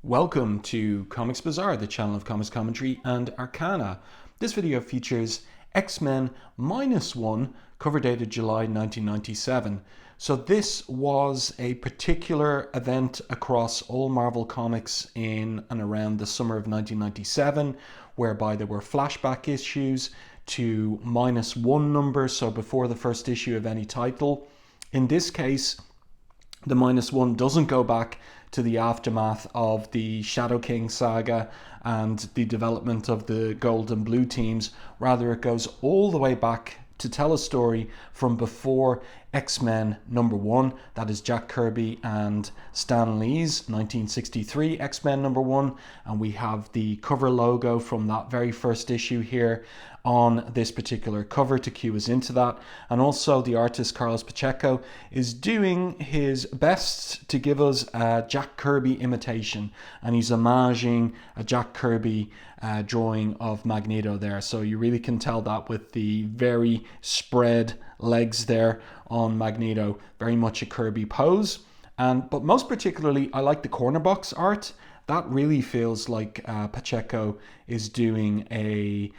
Welcome to Comics Bazaar, the channel of comics commentary and arcana. This video features X-Men -1, cover dated July 1997. So this was a particular event across all Marvel Comics in and around the summer of 1997, whereby there were flashback issues to -1 numbers, so before the first issue of any title. In this case, the -1 doesn't go back to the aftermath of the Shadow King saga and the development of the gold and blue teams. Rather, it goes all the way back to tell a story from before X-Men #1, that is Jack Kirby and Stan Lee's 1963 X-Men #1, and we have the cover logo from that very first issue here on this particular cover to cue us into that. And also the artist Carlos Pacheco is doing his best to give us a Jack Kirby imitation, and he's homaging a Jack Kirby drawing of Magneto there. So you really can tell that with the very spread legs there on Magneto, very much a Kirby pose. But most particularly, I like the corner box art. That really feels like Pacheco is doing a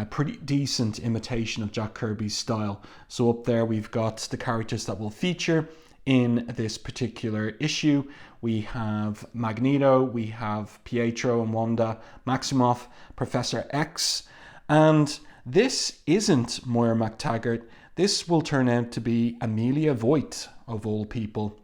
pretty decent imitation of Jack Kirby's style. So up there we've got the characters that will feature in this particular issue. We have Magneto, we have Pietro and Wanda Maximoff, Professor X, and this isn't Moira MacTaggert. This will turn out to be Amelia Voigt, of all people.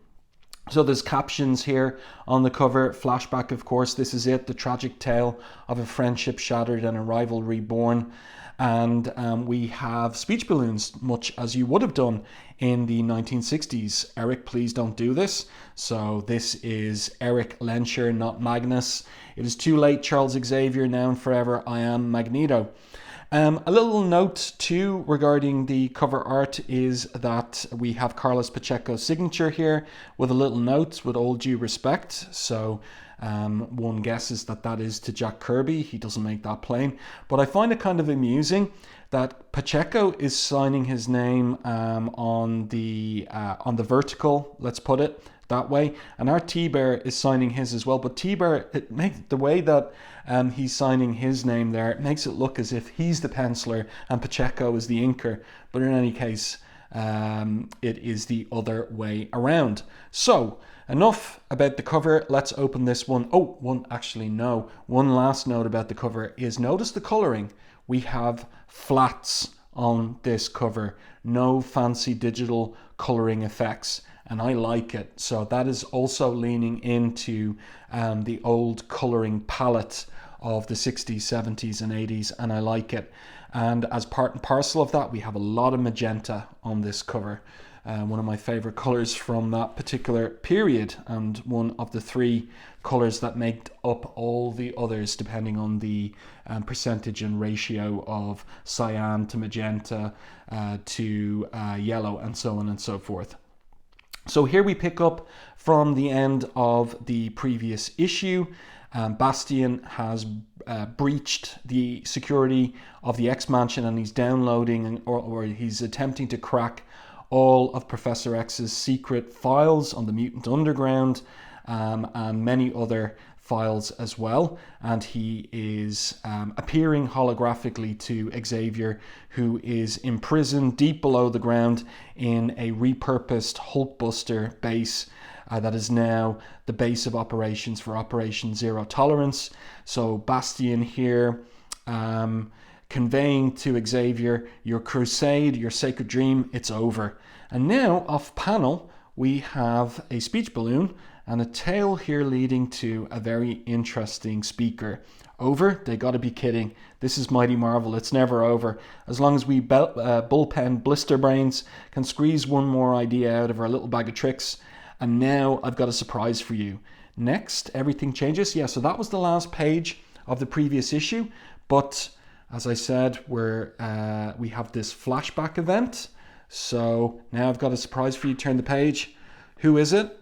So there's captions here on the cover. Flashback, of course, this is it, the tragic tale of a friendship shattered and a rival reborn. And we have speech balloons, much as you would have done in the 1960s. Eric, please don't do this. So this is Eric Lenscher, not Magnus. It is too late, Charles Xavier, now and forever, I am Magneto. A little note too regarding the cover art is that we have Carlos Pacheco's signature here with a little note, with all due respect. So one guesses that is to Jack Kirby. He doesn't make that plain. But I find it kind of amusing that Pacheco is signing his name on the vertical, let's put it that way, and our Thibert is signing his as well. But Thibert, it makes the way that he's signing his name there, it makes it look as if he's the penciler and Pacheco is the inker. But in any case, it is the other way around. So enough about the cover. Let's open this one. One last note about the cover is notice the coloring. We have flats on this cover, no fancy digital coloring effects, and I like it. So that is also leaning into the old coloring palette of the 60s, 70s and 80s, and I like it. And as part and parcel of that, we have a lot of magenta on this cover. One of my favorite colors from that particular period, and one of the three colors that make up all the others, depending on the percentage and ratio of cyan to magenta to yellow, and so on and so forth. So here we pick up from the end of the previous issue. Bastian has breached the security of the X-Mansion, and he's downloading or he's attempting to crack all of Professor X's secret files on the Mutant Underground and many other files as well. And he is appearing holographically to Xavier, who is imprisoned deep below the ground in a repurposed Hulkbuster base that is now the base of operations for Operation Zero Tolerance. So Bastian here conveying to Xavier, your crusade, your sacred dream, it's over. And now off panel we have a speech balloon and a tale here leading to a very interesting speaker. Over? They gotta be kidding. This is Mighty Marvel, it's never over. As long as we bullpen blister brains can squeeze one more idea out of our little bag of tricks. And now I've got a surprise for you. Next, everything changes. Yeah, so that was the last page of the previous issue, but as I said, we have this flashback event. So now I've got a surprise for you. Turn the page. Who is it?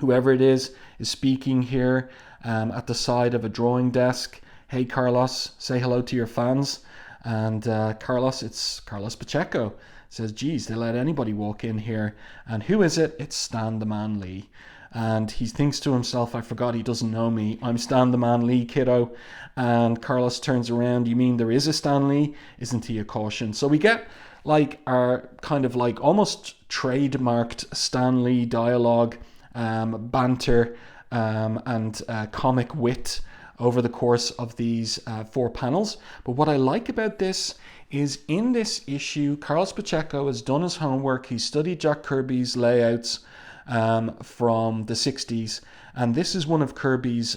Whoever it is speaking here at the side of a drawing desk. Hey, Carlos, say hello to your fans. And Carlos, it's Carlos Pacheco. Says, geez, they let anybody walk in here. And who is it? It's Stan the Man Lee. and he thinks to himself, I forgot he doesn't know me. I'm Stan the Man Lee, kiddo. And Carlos turns around, you mean there is a Stan Lee? Isn't he a caution? So we get like our kind of like almost trademarked Stan Lee dialogue, banter, and comic wit over the course of these 4 panels. But what I like about this is in this issue, Carlos Pacheco has done his homework. He studied Jack Kirby's layouts from the 60s. And this is one of Kirby's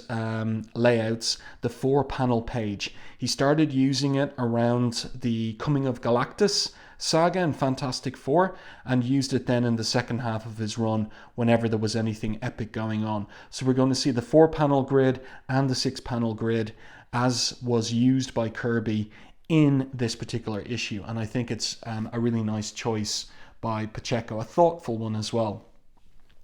layouts, the 4-panel page. He started using it around the Coming of Galactus saga in Fantastic Four, and used it then in the second half of his run whenever there was anything epic going on. So we're going to see the 4-panel grid and the 6-panel grid as was used by Kirby in this particular issue. And I think it's a really nice choice by Pacheco, a thoughtful one as well.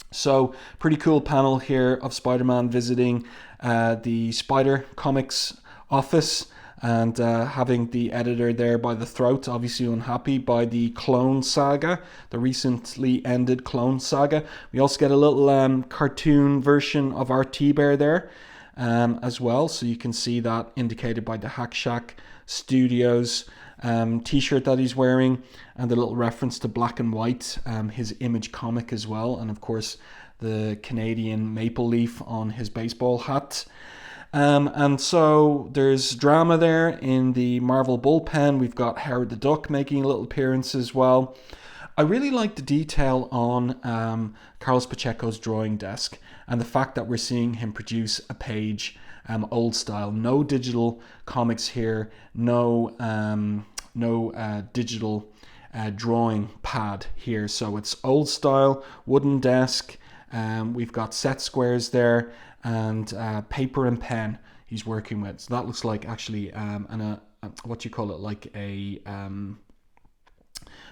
So pretty cool panel here of Spider-Man visiting the Spider Comics office, and having the editor there by the throat, obviously unhappy by the Clone Saga, the recently ended Clone Saga. We also get a little cartoon version of our Thibert there as well, so you can see that indicated by the Hack Shack Studios t-shirt that he's wearing, and the little reference to Black and White, his Image comic as well, and of course the Canadian maple leaf on his baseball hat. And so there's drama there in the Marvel bullpen. We've got Howard the Duck making a little appearance as well. I really like the detail on Carlos Pacheco's drawing desk, and the fact that we're seeing him produce a page old style. No digital comics here, no digital drawing pad here. So it's old style, wooden desk. We've got set squares there, and paper and pen he's working with. So that looks like actually what you call it, like a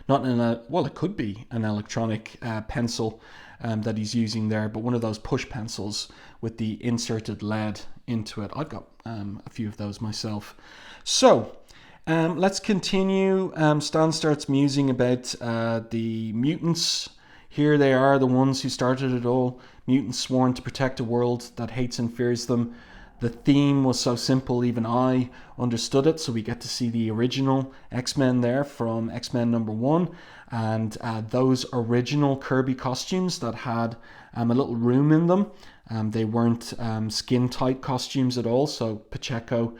well, it could be an electronic pencil that he's using there, but one of those push pencils with the inserted lead into it. I've got a few of those myself. So let's continue. Stan starts musing about the mutants. Here they are, the ones who started it all. Mutants sworn to protect a world that hates and fears them. The theme was so simple, even I understood it. So we get to see the original X-Men there from X-Men #1. And those original Kirby costumes that had a little room in them. They weren't skin-tight costumes at all. So Pacheco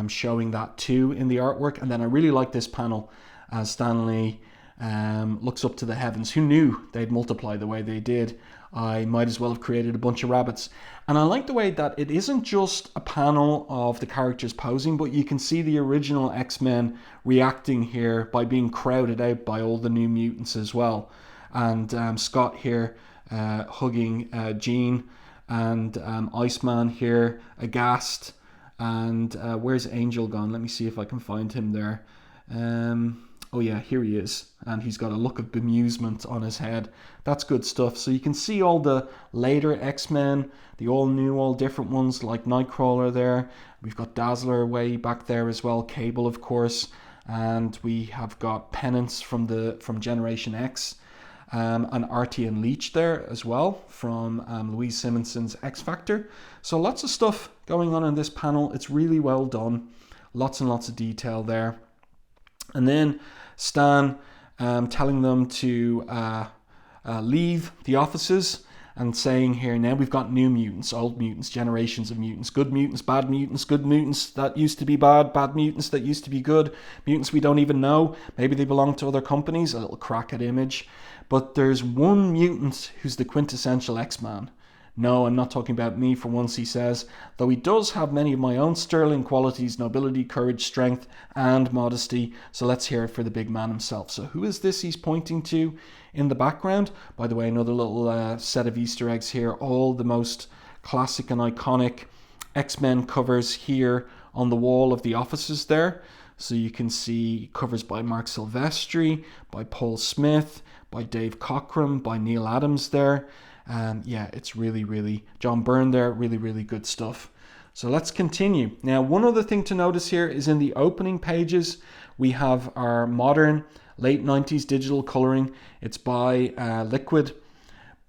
showing that too in the artwork. And then I really like this panel as Stan Lee looks up to the heavens. Who knew they'd multiply the way they did? I might as well have created a bunch of rabbits. And I like the way that it isn't just a panel of the characters posing, but you can see the original X-Men reacting here by being crowded out by all the new mutants as well. And Scott here hugging Jean, and Iceman here aghast. And where's Angel gone? Let me see if I can find him there. Oh yeah, here he is. And he's got a look of bemusement on his head. That's good stuff. So you can see all the later X-Men, the all new, all different ones, like Nightcrawler there. We've got Dazzler way back there as well. Cable, of course. And we have got Penance from Generation X. And Artie and Leech there as well from Louise Simonson's X Factor. So lots of stuff going on in this panel. It's really well done. Lots and lots of detail there. And then Stan telling them to leave the offices and saying here, now we've got new mutants, old mutants, generations of mutants, good mutants, bad mutants, good mutants that used to be bad, bad mutants that used to be good, mutants we don't even know, maybe they belong to other companies, a little crack at Image. But there's one mutant who's the quintessential X-Man. No, I'm not talking about me for once, he says, though he does have many of my own sterling qualities, nobility, courage, strength, and modesty. So let's hear it for the big man himself. So who is this he's pointing to in the background? By the way, another little set of Easter eggs here. All the most classic and iconic X-Men covers here on the wall of the offices there. So you can see covers by Mark Silvestri, by Paul Smith, by Dave Cockrum, by Neil Adams there. Yeah, it's really, John Byrne there, really good stuff. So let's continue. Now, one other thing to notice here is in the opening pages, we have our modern late 90s digital coloring. It's by Liquid,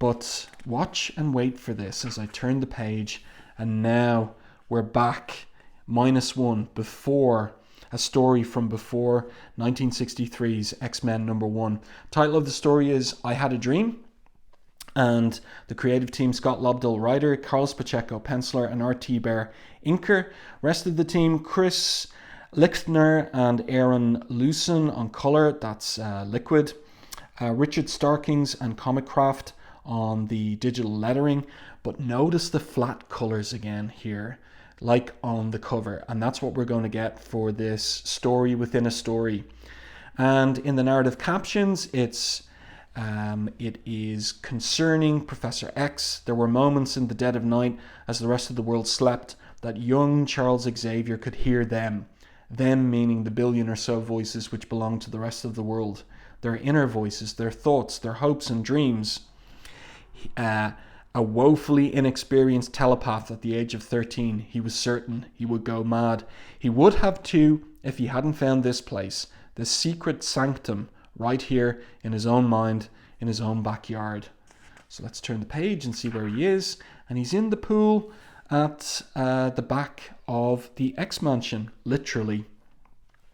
But watch and wait for this as I turn the page, and now we're back -1 before a story from before 1963's X-Men #1. Title of the story is I Had a Dream, and the creative team: Scott Lobdell, writer; Carlos Pacheco, penciler; and Art Thibert, inker. Rest of the team: Chris Lichtner and Aaron Lewson on color, that's Liquid; Richard Starkings and Comic Craft on the digital lettering. But notice the flat colors again here, like on the cover, and that's what we're going to get for this story within a story. And in the narrative captions, it is concerning Professor X. There were moments in the dead of night, as the rest of the world slept, that young Charles Xavier could hear them meaning the billion or so voices which belong to the rest of the world, their inner voices, their thoughts, their hopes and dreams. A woefully inexperienced telepath at the age of 13, he was certain he would go mad. He would have too if he hadn't found this place, this secret sanctum, right here in his own mind, in his own backyard. So let's turn the page and see where he is. And he's in the pool at the back of the X-Mansion, literally.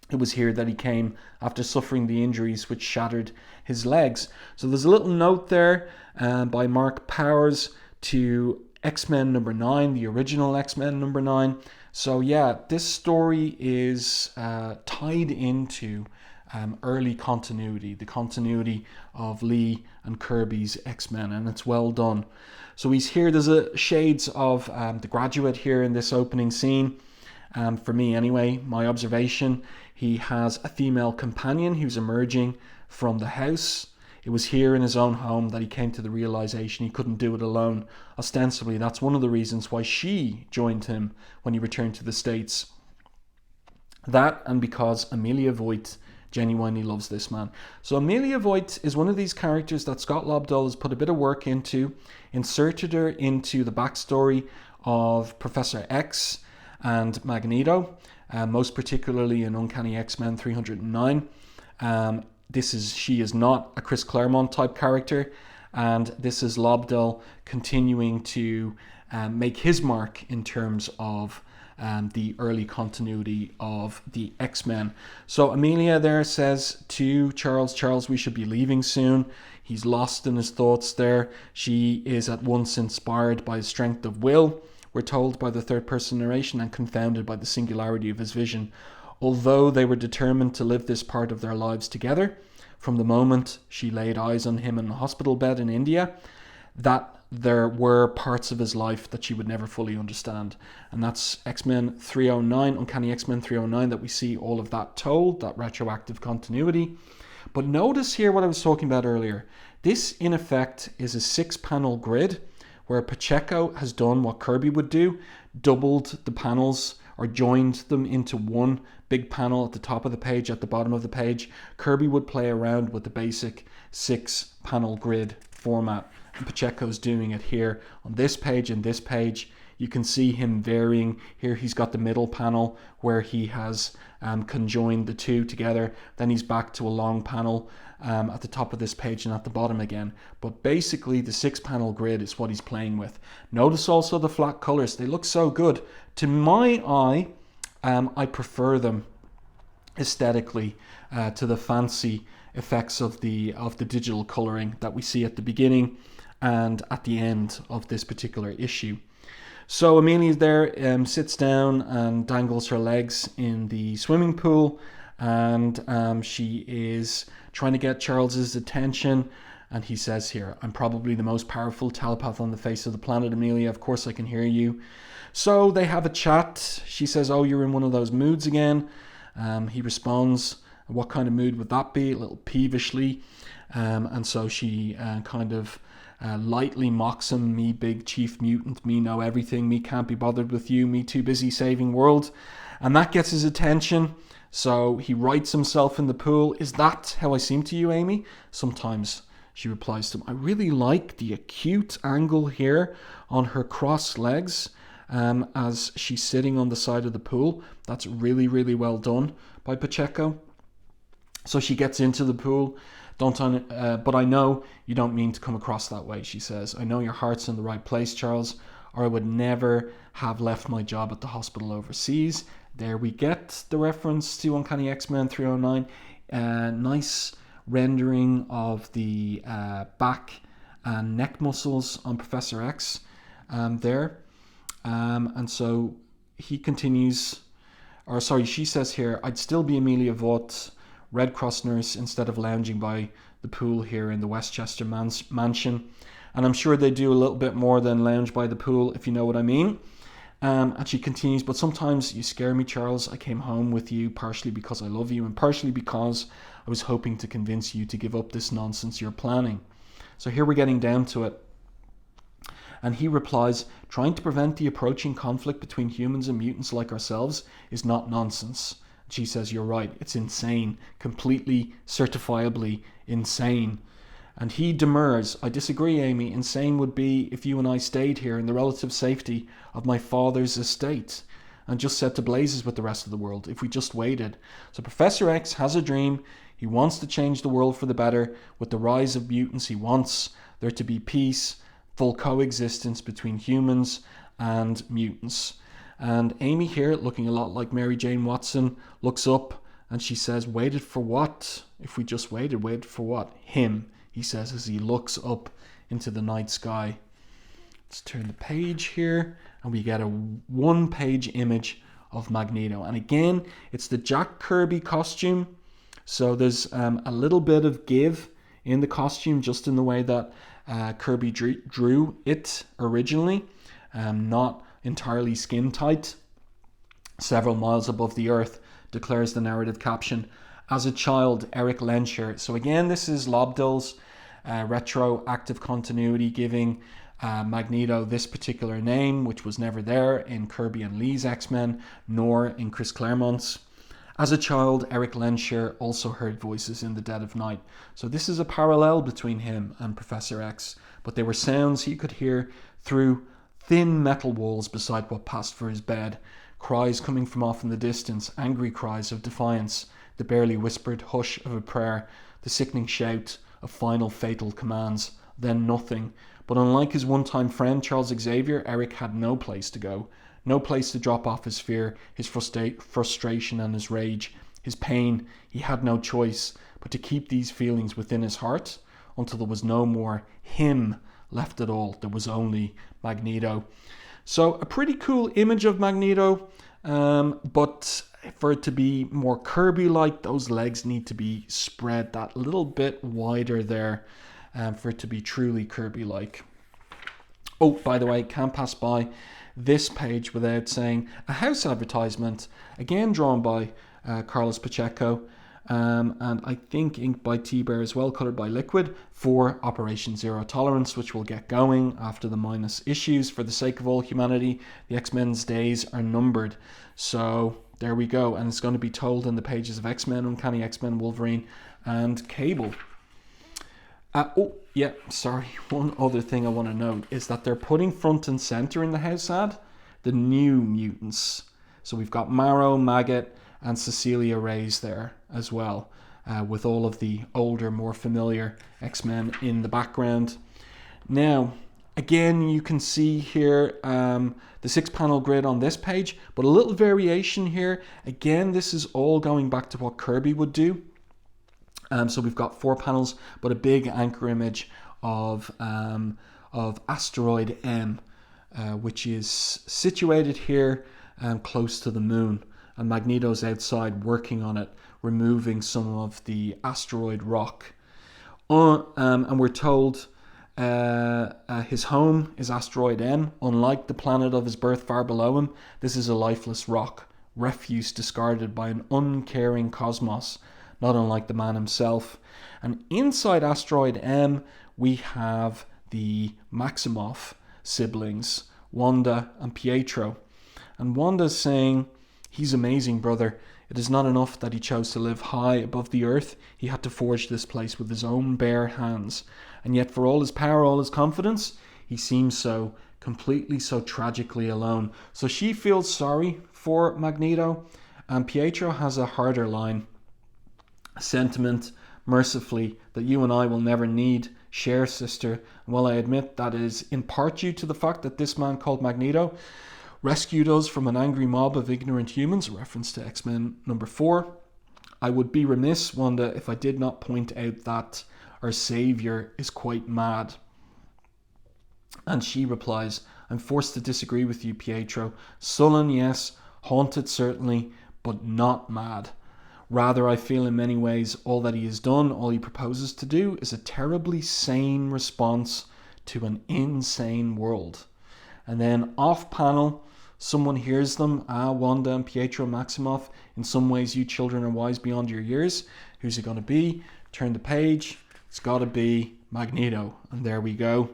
It was here that he came after suffering the injuries which shattered his legs. So there's a little note there by Mark Powers to X-Men #9, the original X-Men #9. So yeah, this story is tied into early continuity, the continuity of Lee and Kirby's X-Men, and it's well done. So he's here, there's shades of The Graduate here in this opening scene. For me anyway, my observation, he has a female companion who's emerging from the house. It was here in his own home that he came to the realization he couldn't do it alone. Ostensibly, that's one of the reasons why she joined him when he returned to the States. That, and because Amelia Voigt genuinely loves this man. So Amelia Voigt is one of these characters that Scott Lobdell has put a bit of work into, inserted her into the backstory of Professor X and Magneto, most particularly in Uncanny X-Men 309. She is not a Chris Claremont type character, and this is Lobdell continuing to make his mark in terms of the early continuity of the X-Men. So Amelia there says to Charles, we should be leaving soon. He's lost in his thoughts there. She is at once inspired by his strength of will, we're told by the third person narration, and confounded by the singularity of his vision. Although they were determined to live this part of their lives together, from the moment she laid eyes on him in a hospital bed in India, that there were parts of his life that she would never fully understand. And that's X-Men 309, Uncanny X-Men 309, that we see all of that told, that retroactive continuity. But notice here what I was talking about earlier. This, in effect, is a 6-panel grid where Pacheco has done what Kirby would do, doubled the panels or joined them into one big panel at the top of the page, at the bottom of the page. Kirby would play around with the basic 6-panel grid format, and Pacheco's doing it here on this page and this page. You can see him varying. Here he's got the middle panel where he has conjoined the two together. Then he's back to a long panel at the top of this page and at the bottom again. But basically the 6-panel grid is what he's playing with. Notice also the flat colors. They look so good. To my eye, I prefer them aesthetically to the fancy effects of the digital coloring that we see at the beginning and at the end of this particular issue. So Amelia's there, sits down and dangles her legs in the swimming pool, and she is trying to get Charles's attention. And he says here, I'm probably the most powerful telepath on the face of the planet, Amelia. Of course I can hear you. So they have a chat. She says, oh, you're in one of those moods again. He responds, what kind of mood would that be? A little peevishly. And so she kind of lightly mocks him. Me big chief mutant, me know everything, me can't be bothered with you, me too busy saving world. And that gets his attention. So he rights himself in the pool. Is that how I seem to you, Amy? Sometimes. She replies to him, I really like the acute angle here on her crossed legs as she's sitting on the side of the pool. That's really, really well done by Pacheco. So she gets into the pool. But I know you don't mean to come across that way, she says. I know your heart's in the right place, Charles, or I would never have left my job at the hospital overseas. There we get the reference to Uncanny X-Men 309. Nice rendering of the back and neck muscles on Professor X there. And so he continues, or sorry, she says here, I'd still be Amelia Vaught, Red Cross nurse, instead of lounging by the pool here in the Westchester mansion. And I'm sure they do a little bit more than lounge by the pool, if you know what I mean. And she continues, but sometimes you scare me, Charles. I came home with you partially because I love you and partially because I was hoping to convince you to give up this nonsense you're planning. So here we're getting down to it. And he replies, trying to prevent the approaching conflict between humans and mutants like ourselves is not nonsense. She says, you're right, it's insane, completely certifiably insane. And he demurs, I disagree, Amy. Insane would be if you and I stayed here in the relative safety of my father's estate and just set to blazes with the rest of the world, if we just waited. So Professor X has a dream. He wants to change the world for the better. With the rise of mutants, he wants there to be peace, full coexistence between humans and mutants. And Amy here, looking a lot like Mary Jane Watson, looks up and she says, waited for what? If we just waited for what? Him, he says as he looks up into the night sky. Let's turn the page here and we get a one-page image of Magneto. And again, it's the Jack Kirby costume. So there's a little bit of give in the costume, just in the way that Kirby drew it originally, not entirely skin tight. Several miles above the earth, declares the narrative caption. As a child, Eric Lensher. So again, this is Lobdell's retroactive continuity, giving Magneto this particular name, which was never there in Kirby and Lee's X-Men, nor in Chris Claremont's. As a child, Eric Lensher also heard voices in the dead of night. So this is a parallel between him and Professor X, but they were sounds he could hear through thin metal walls beside what passed for his bed. Cries coming from off in the distance, angry cries of defiance, the barely whispered hush of a prayer, the sickening shout of final fatal commands, then nothing. But unlike his one-time friend Charles Xavier, Eric had no place to go, no place to drop off his fear, his frustration and his rage, his pain. He had no choice but to keep these feelings within his heart until there was no more him left at all. There was only Magneto. So a pretty cool image of Magneto, but for it to be more Kirby-like, those legs need to be spread that little bit wider there for it to be truly Kirby-like. Oh, by the way, can't pass by this page without saying a house advertisement, again drawn by Carlos Pacheco, and I think inked by Thibert as well, coloured by Liquid, for Operation Zero Tolerance, which will get going after the minus issues. For the sake of all humanity, the X-Men's days are numbered. So there we go, and it's going to be told in the pages of X-Men, Uncanny X-Men, Wolverine, and Cable. One other thing I want to note is that they're putting front and center in the house ad the new mutants. So we've got Marrow, Maggot, and Cecilia Reyes there as well, with all of the older, more familiar X-Men in the background. Now, again, you can see here the 6-panel grid on this page, but a little variation here. Again, this is all going back to what Kirby would do. So we've got 4 panels, but a big anchor image of Asteroid M, which is situated here close to the moon. And Magneto's outside working on it, removing some of the asteroid rock. And we're told his home is Asteroid M. Unlike the planet of his birth far below him, this is a lifeless rock, refuse discarded by an uncaring cosmos, not unlike the man himself. And inside Asteroid M, we have the Maximoff siblings, Wanda and Pietro. And Wanda's saying, he's amazing, brother. It is not enough that he chose to live high above the earth. He had to forge this place with his own bare hands. And yet for all his power, all his confidence, he seems so completely, so tragically alone. So she feels sorry for Magneto. And Pietro has a harder line. Sentiment, mercifully, that you and I will never need, share, sister. And while I admit that is in part due to the fact that this man called Magneto rescued us from an angry mob of ignorant humans, a reference to X-Men number 4, I would be remiss, Wanda, if I did not point out that our Xavier is quite mad. And she replies, I'm forced to disagree with you, Pietro. Sullen, yes. Haunted, certainly. But not mad. Rather, I feel in many ways all that he has done, all he proposes to do, is a terribly sane response to an insane world. And then off panel, someone hears them. Wanda and Pietro Maximoff. In some ways, you children are wise beyond your years. Who's it going to be? Turn the page. It's got to be Magneto. And there we go.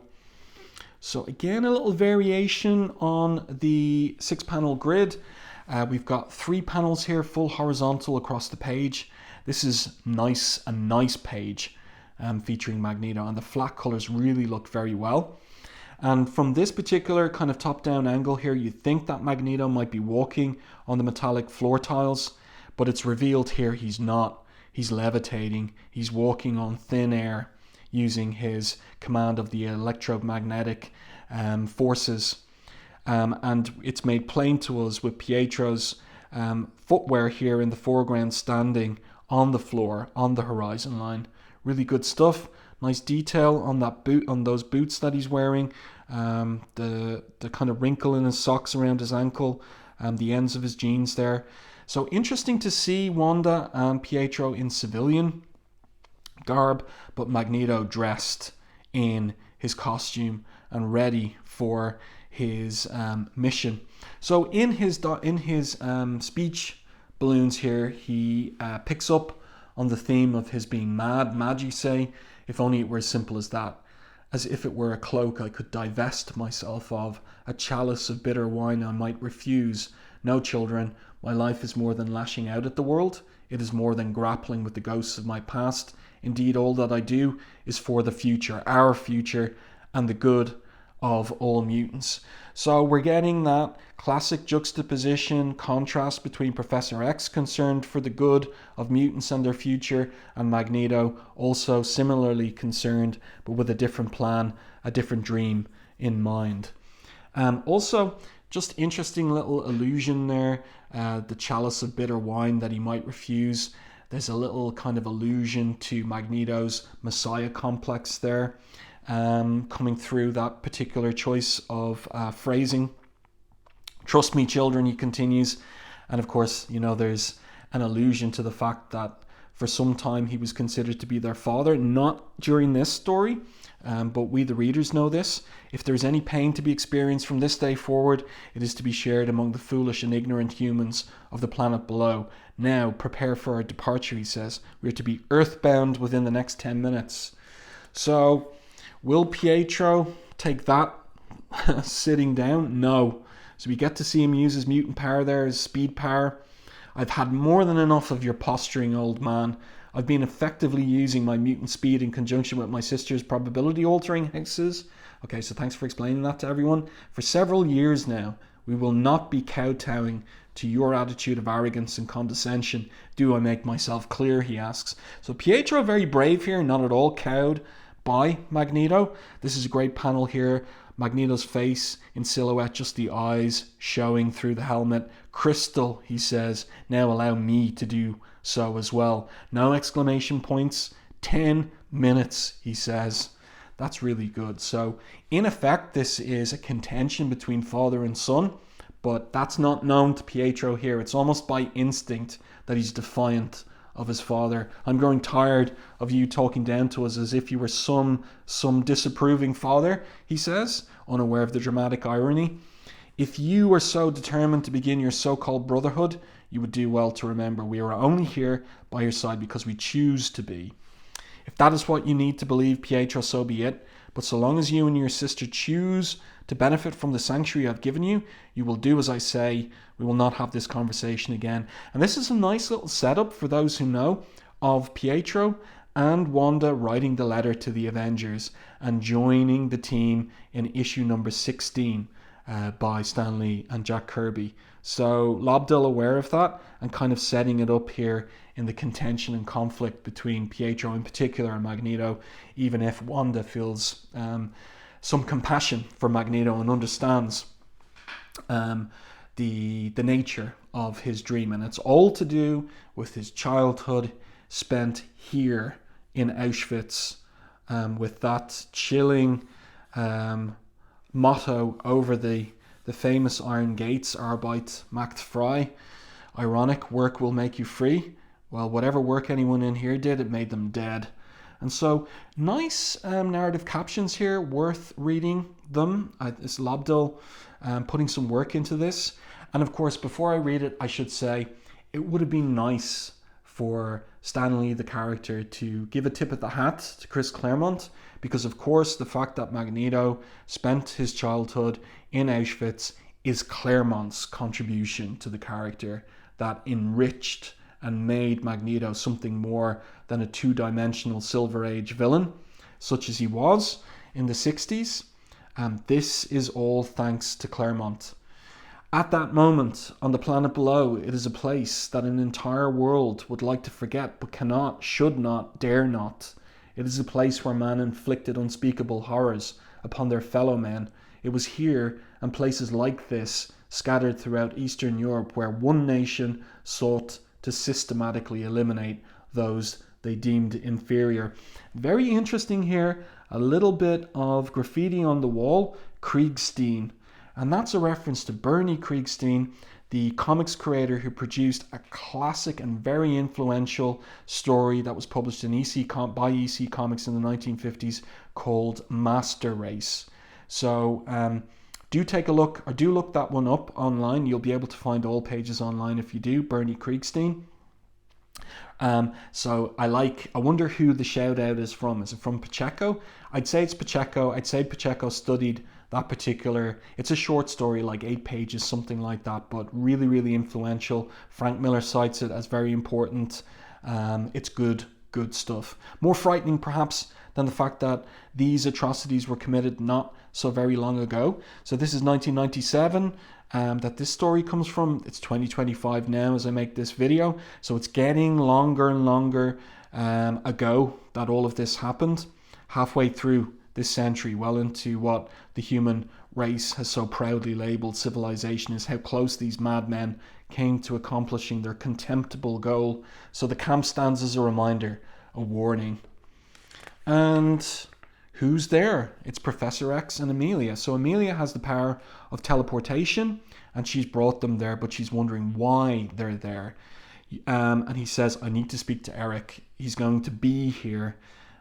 So again, a little variation on the 6-panel grid. We've got 3 panels here, full horizontal across the page. This is a nice page featuring Magneto, and the flat colors really look very well. And from this particular kind of top-down angle here, you think that Magneto might be walking on the metallic floor tiles, but it's revealed here he's not. He's levitating. He's walking on thin air using his command of the electromagnetic forces. And it's made plain to us with Pietro's footwear here in the foreground standing on the floor, on the horizon line. Really good stuff. Nice detail on that boot, on those boots that he's wearing. The kind of wrinkle in his socks around his ankle, the ends of his jeans there. So interesting to see Wanda and Pietro in civilian garb, but Magneto dressed in his costume and ready for his mission. So in his speech balloons here, he picks up on the theme of his being mad you say. If only it were as simple as that. As if it were a cloak I could divest myself of, a chalice of bitter wine I might refuse. No, children, my life is more than lashing out at the world. It is more than grappling with the ghosts of my past. Indeed, all that I do is for the future, our future, and the good of all mutants. So we're getting that classic juxtaposition, contrast between Professor X, concerned for the good of mutants and their future, and Magneto, also similarly concerned, but with a different plan, a different dream in mind. Also, just interesting little allusion there, the chalice of bitter wine that he might refuse. There's a little kind of allusion to Magneto's Messiah complex there, coming through that particular choice of phrasing. Trust me, children, he continues. And of course, there's an allusion to the fact that for some time he was considered to be their father, not during this story, but we the readers know this. If there is any pain to be experienced from this day forward, it is to be shared among the foolish and ignorant humans of the planet below. Now, prepare for our departure, he says. We are to be earthbound within the next 10 minutes. So, will Pietro take that sitting down? No. So we get to see him use his mutant power there, his speed power. I've had more than enough of your posturing, old man. I've been effectively using my mutant speed in conjunction with my sister's probability-altering hexes. Okay, so thanks for explaining that to everyone. For several years now, we will not be kowtowing to your attitude of arrogance and condescension. Do I make myself clear, he asks. So Pietro, very brave here, not at all cowed by Magneto. This is a great panel here. Magneto's face in silhouette, just the eyes showing through the helmet. Crystal, he says, now allow me to do so as well. No exclamation points. 10 minutes, he says. That's really good. So, in effect, this is a contention between father and son, but that's not known to Pietro here. It's almost by instinct that he's defiant of his father. I'm growing tired of you talking down to us as if you were some disapproving father, he says, unaware of the dramatic irony. If you were so determined to begin your so-called brotherhood, you would do well to remember we are only here by your side because we choose to be. If that is what you need to believe, Pietro, so be it. But so long as you and your sister choose to benefit from the sanctuary I've given you, you will do as I say. We will not have this conversation again. And this is a nice little setup for those who know of Pietro and Wanda writing the letter to the Avengers and joining the team in issue number 16. by Stan Lee and Jack Kirby. So Lobdell aware of that and kind of setting it up here in the contention and conflict between Pietro in particular and Magneto, even if Wanda feels some compassion for Magneto and understands the nature of his dream. And it's all to do with his childhood spent here in Auschwitz, with that chilling motto over the famous iron gates, Arbeit macht frei. Ironic, work will make you free. Well, whatever work anyone in here did, it made them dead. And so, nice narrative captions here, worth reading them. It's Lobdell putting some work into this. And of course, before I read it, I should say, it would have been nice for Stan Lee, the character, to give a tip of the hat to Chris Claremont, because of course the fact that Magneto spent his childhood in Auschwitz is Claremont's contribution to the character that enriched and made Magneto something more than a two-dimensional Silver Age villain, such as he was in the 60s. This is all thanks to Claremont. At that moment, on the planet below, it is a place that an entire world would like to forget, but cannot, should not, dare not. It is a place where man inflicted unspeakable horrors upon their fellow men. It was here, and places like this, scattered throughout Eastern Europe, where one nation sought to systematically eliminate those they deemed inferior. Very interesting here, a little bit of graffiti on the wall, Kriegstein. And that's a reference to Bernie Kriegstein, the comics creator who produced a classic and very influential story that was published in by EC Comics in the 1950s called Master Race. So do take a look, or do look that one up online. You'll be able to find all pages online if you do, Bernie Kriegstein. So I wonder who the shout out is from. Is it from Pacheco? I'd say it's Pacheco. I'd say Pacheco studied that particular, it's a short story, like 8 pages, something like that, but really, really influential. Frank Miller cites it as very important. It's good stuff. More frightening, perhaps, than the fact that these atrocities were committed not so very long ago. So this is 1997 that this story comes from. It's 2025 now as I make this video. So it's getting longer and longer ago that all of this happened. Halfway through this century, well into what the human race has so proudly labelled civilization, is how close these madmen came to accomplishing their contemptible goal. So the camp stands as a reminder, a warning. And who's there? It's Professor X and Amelia. So Amelia has the power of teleportation, and she's brought them there, but she's wondering why they're there. And he says, I need to speak to Eric. He's going to be here.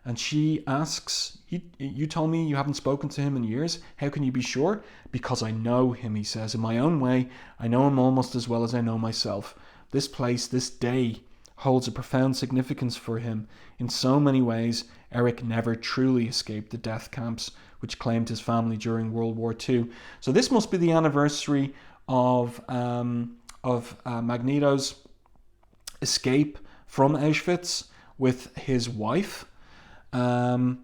And she asks, you told me you haven't spoken to him in years. How can you be sure? Because I know him, he says. In my own way, I know him almost as well as I know myself. This place, this day, holds a profound significance for him. In so many ways, Eric never truly escaped the death camps which claimed his family during World War II. So this must be the anniversary of Magneto's escape from Auschwitz with his wife. And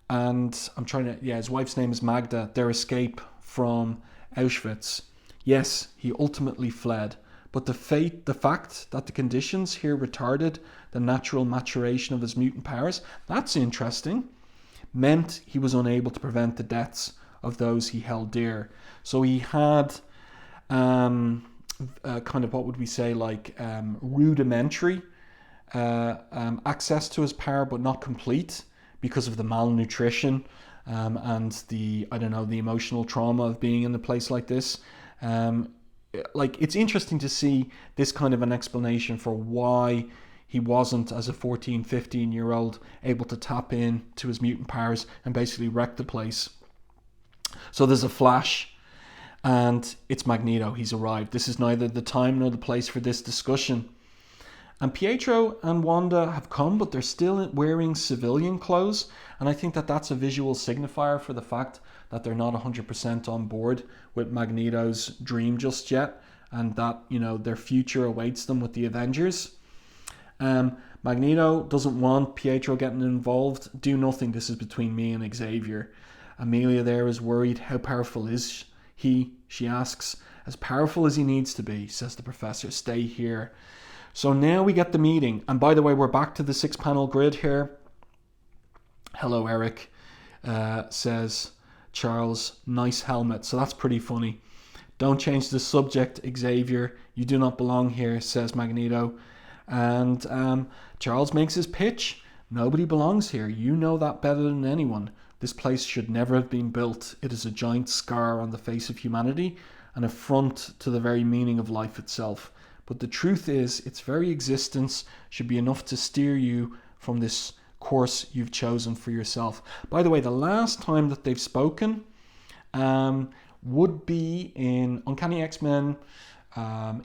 I'm trying to, his wife's name is Magda, their escape from Auschwitz. Yes, he ultimately fled, but the fact that the conditions here retarded the natural maturation of his mutant powers, that's interesting, meant he was unable to prevent the deaths of those he held dear. So he had kind of, what would we say, like rudimentary access to his power, but not complete, because of the malnutrition and the emotional trauma of being in a place like this. It's interesting to see this kind of an explanation for why he wasn't, as a 14, 15-year-old, able to tap in to his mutant powers and basically wreck the place. So there's a flash, and it's Magneto. He's arrived. This is neither the time nor the place for this discussion. And Pietro and Wanda have come, but they're still wearing civilian clothes. And I think that that's a visual signifier for the fact that they're not 100% on board with Magneto's dream just yet. And that, their future awaits them with the Avengers. Magneto doesn't want Pietro getting involved. Do nothing. This is between me and Xavier. Amelia there is worried. How powerful is She asks, as powerful as he needs to be, says the professor. Stay here. So now we get the meeting. And by the way, we're back to the 6-panel grid here. Hello, Eric, says Charles. Nice helmet. So that's pretty funny. Don't change the subject, Xavier. You do not belong here, says Magneto. And Charles makes his pitch. Nobody belongs here. You know that better than anyone. This place should never have been built. It is a giant scar on the face of humanity, an affront to the very meaning of life itself. But the truth is, its very existence should be enough to steer you from this course you've chosen for yourself. By the way, the last time that they've spoken would be in Uncanny X-Men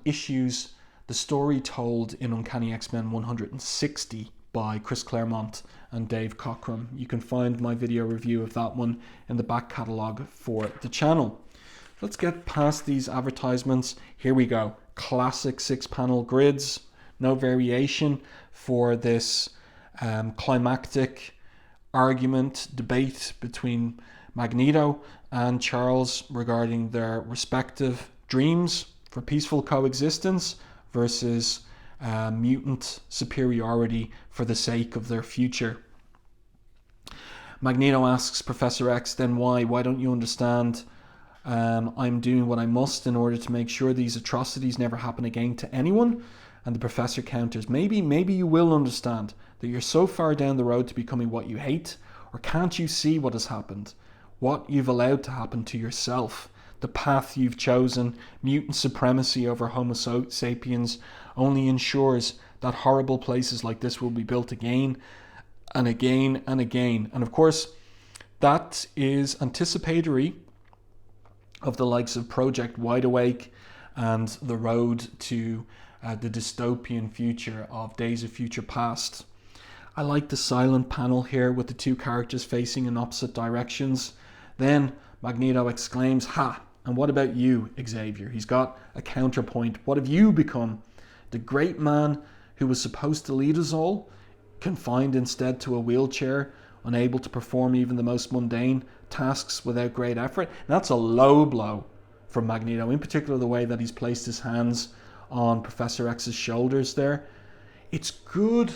issues, the story told in Uncanny X-Men 160 by Chris Claremont and Dave Cockrum. You can find my video review of that one in the back catalogue for the channel. Let's get past these advertisements. Here we go. Classic 6-panel grids. No variation for this climactic argument, debate between Magneto and Charles regarding their respective dreams for peaceful coexistence versus mutant superiority for the sake of their future. Magneto asks Professor X, then why? Why don't you understand? I'm doing what I must in order to make sure these atrocities never happen again to anyone. And the professor counters, maybe you will understand that you're so far down the road to becoming what you hate, or can't you see what has happened? What you've allowed to happen to yourself? The path you've chosen, mutant supremacy over Homo sapiens, only ensures that horrible places like this will be built again and again and again. And of course, that is anticipatory of the likes of Project Wide Awake and the road to the dystopian future of Days of Future Past. I like the silent panel here with the two characters facing in opposite directions. Then Magneto exclaims, ha! And what about you, Xavier? He's got a counterpoint. What have you become? The great man who was supposed to lead us all, confined instead to a wheelchair, unable to perform even the most mundane tasks without great effort. And that's a low blow from Magneto, in particular the way that he's placed his hands on Professor X's shoulders there. It's good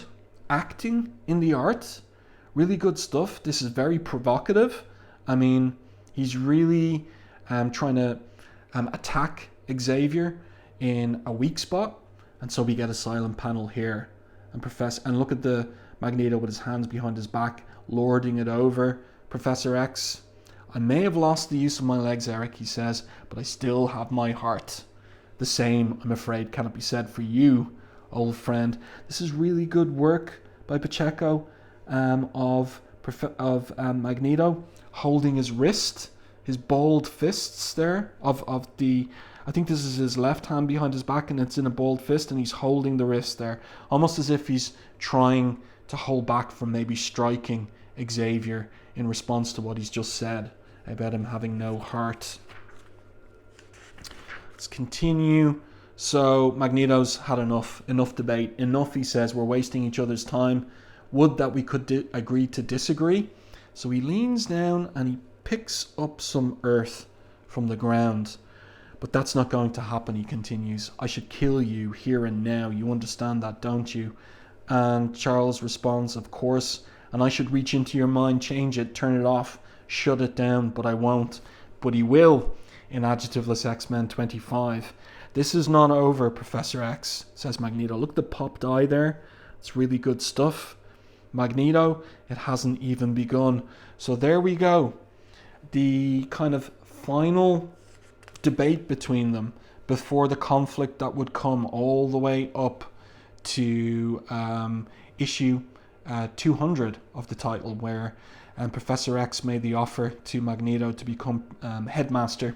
acting in the art, really good stuff. This is very provocative. I mean, he's really trying to attack Xavier in a weak spot, and so we get a silent panel here. And look at the Magneto with his hands behind his back, lording it over Professor X. I may have lost the use of my legs, Eric, he says, but I still have my heart. The same, I'm afraid, cannot be said for you, old friend. This is really good work by Pacheco of Magneto holding his wrist, his balled fists there I think this is his left hand behind his back and it's in a balled fist and he's holding the wrist there, almost as if he's trying to hold back from maybe striking Xavier in response to what he's just said about him having no heart. Let's continue. So Magneto's had enough debate. Enough, he says, we're wasting each other's time. Would that we could agree to disagree. So he leans down and he picks up some earth from the ground. But that's not going to happen, he continues. I should kill you here and now. You understand that, don't you? And Charles responds, of course. And I should reach into your mind, change it, turn it off, shut it down, but I won't. But he will in Adjectiveless X-Men 25. This is not over, Professor X, says Magneto. Look at the popped eye there. It's really good stuff. Magneto, it hasn't even begun. So there we go. The kind of final debate between them before the conflict that would come all the way up to issue 200 of the title, where Professor X made the offer to Magneto to become headmaster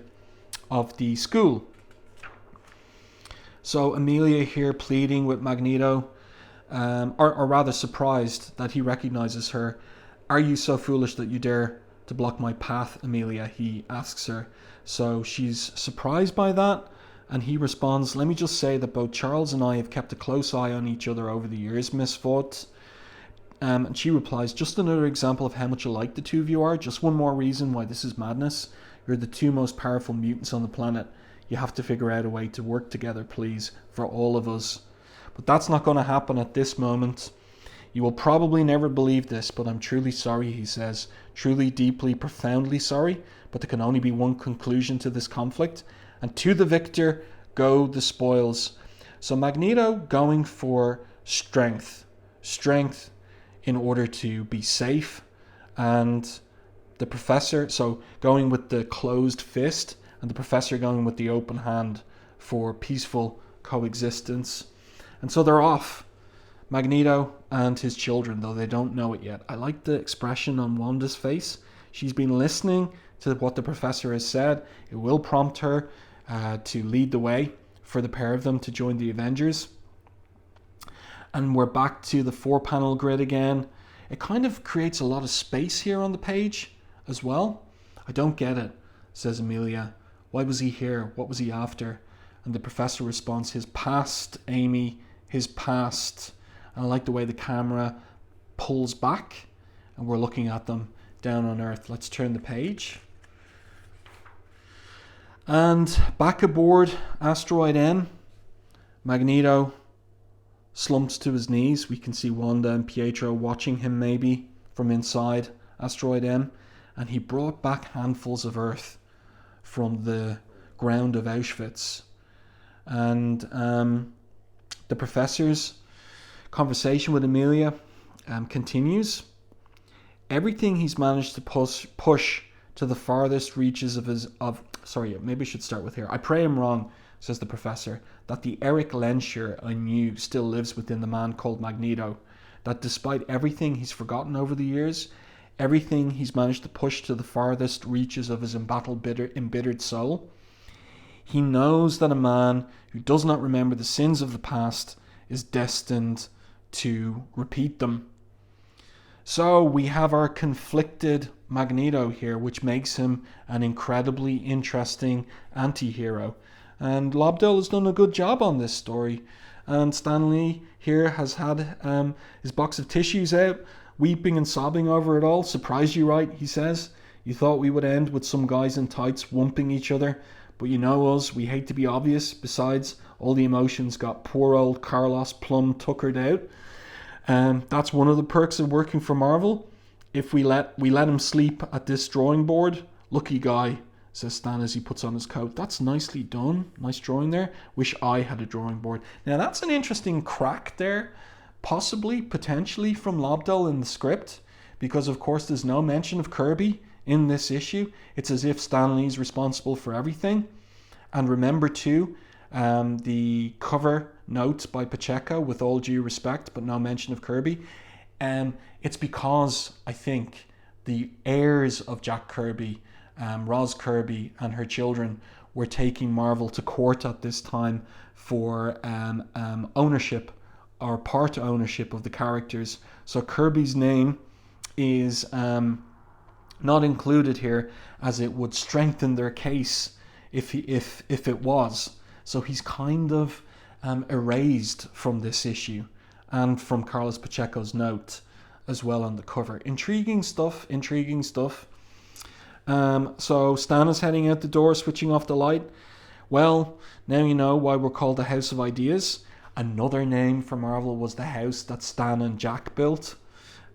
of the school. So Amelia here pleading with Magneto, or rather surprised that he recognizes her. Are you so foolish that you dare to block my path, Amelia? He asks her. So she's surprised by that, and he responds, let me just say that both Charles and I have kept a close eye on each other over the years, Miss Vaught. And she replies, just another example of how much alike the two of you are. Just one more reason why this is madness. You're the two most powerful mutants on the planet. You have to figure out a way to work together, please, for all of us. But that's not going to happen at this moment. You will probably never believe this, but I'm truly sorry, he says. Truly, deeply, profoundly sorry. But there can only be one conclusion to this conflict. And to the victor go the spoils. So Magneto going for strength. Strength in order to be safe. And the professor, so going with the closed fist. And the professor going with the open hand for peaceful coexistence. And so they're off. Magneto and his children, though they don't know it yet. I like the expression on Wanda's face. She's been listening to what the professor has said. It will prompt her to lead the way for the pair of them to join the Avengers. And we're back to the 4-panel grid again. It kind of creates a lot of space here on the page as well. I don't get it, says Amelia. Why was he here? What was he after? And the professor responds, his past, Amy, his past. And I like the way the camera pulls back and we're looking at them down on Earth. Let's turn the page. And back aboard Asteroid M, Magneto slumps to his knees. We can see Wanda and Pietro watching him maybe from inside Asteroid M. And he brought back handfuls of Earth from the ground of Auschwitz. And the professor's conversation with Amelia continues. Everything he's managed to push to the farthest reaches maybe I should start with here. I pray I'm wrong, says the professor, that the Eric Lensher I knew still lives within the man called Magneto. That despite everything he's forgotten over the years, everything he's managed to push to the farthest reaches of his embittered soul, he knows that a man who does not remember the sins of the past is destined to repeat them. So we have our conflicted Magneto here, which makes him an incredibly interesting anti-hero. And Lobdell has done a good job on this story. And Stan Lee here has had his box of tissues out, weeping and sobbing over it all. Surprised you, right? He says. You thought we would end with some guys in tights wumping each other. But you know us, we hate to be obvious. Besides, all the emotions got poor old Carlos plumb tuckered out. That's one of the perks of working for Marvel. If we let him sleep at this drawing board, lucky guy, says Stan as he puts on his coat. That's nicely done. Nice drawing there. Wish I had a drawing board. Now that's an interesting crack there, possibly, potentially from Lobdell in the script, because of course there's no mention of Kirby in this issue. It's as if Stan Lee's responsible for everything. And remember too, the cover notes by Pacheco, with all due respect, but no mention of Kirby. It's because I think the heirs of Jack Kirby, Roz Kirby and her children, were taking Marvel to court at this time for ownership or part ownership of the characters. So Kirby's name is not included here, as it would strengthen their case if it was. So he's kind of erased from this issue and from Carlos Pacheco's note as well on the cover. Intriguing stuff. So Stan is heading out the door, switching off the light. Well, now you know why we're called the House of Ideas. Another name for Marvel was the house that Stan and Jack built,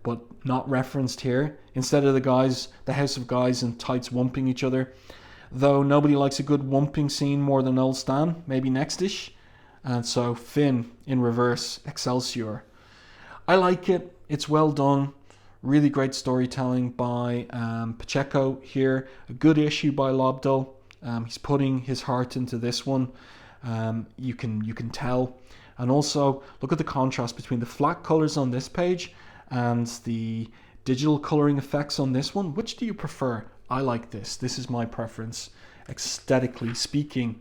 but not referenced here. Instead of the house of guys in tights wumping each other. Though nobody likes a good wumping scene more than old Stan, maybe next-ish. And so Finn in reverse, Excelsior. I like it. It's well done. Really great storytelling by Pacheco here. A good issue by Lobdell. He's putting his heart into this one. You can tell. And also, look at the contrast between the flat colors on this page and the digital coloring effects on this one. Which do you prefer? I like this. This is my preference, aesthetically speaking.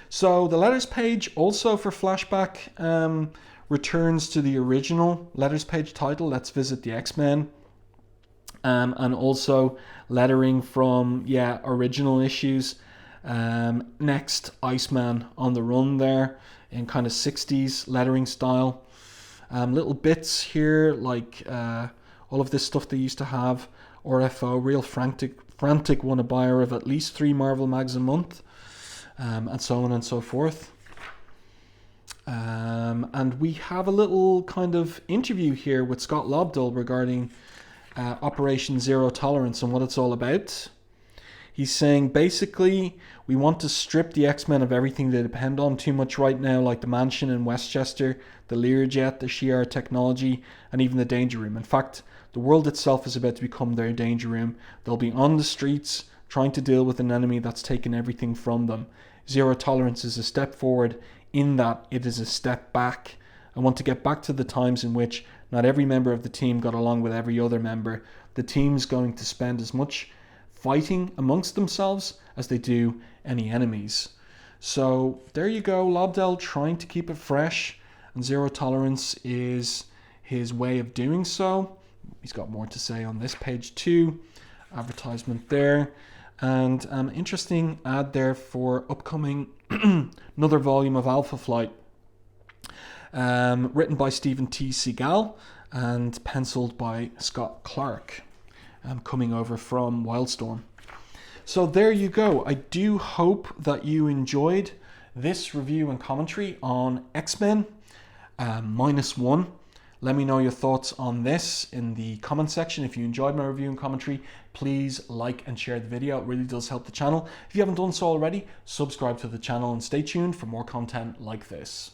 So the letters page also for Flashback returns to the original letters page title, Let's Visit the X-Men. And also lettering from, original issues. Next, Iceman on the run there in kind of 60s lettering style. Little bits here like all of this stuff they used to have. RFO, real frantic one a buyer of at least 3 Marvel mags a month, and so on and so forth. And we have a little kind of interview here with Scott Lobdell regarding Operation Zero Tolerance and what it's all about. He's saying basically we want to strip the X-Men of everything they depend on too much right now, like the mansion in Westchester, the Learjet, the Shi'ar technology, and even the Danger Room. In fact, the world itself is about to become their Danger Room. They'll be on the streets trying to deal with an enemy that's taken everything from them. Zero Tolerance is a step forward in that it is a step back. I want to get back to the times in which not every member of the team got along with every other member. The team's going to spend as much fighting amongst themselves as they do any enemies. So there you go, Lobdell trying to keep it fresh, and Zero Tolerance is his way of doing so. He's got more to say on this page too. Advertisement there, and an interesting ad there for upcoming another volume of Alpha Flight, written by Stephen T. Seagal and penciled by Scott Clark, coming over from Wildstorm. So there you go. I do hope that you enjoyed this review and commentary on X-Men -1. Let me know your thoughts on this in the comment section. If you enjoyed my review and commentary, please like and share the video. It really does help the channel. If you haven't done so already, subscribe to the channel and stay tuned for more content like this.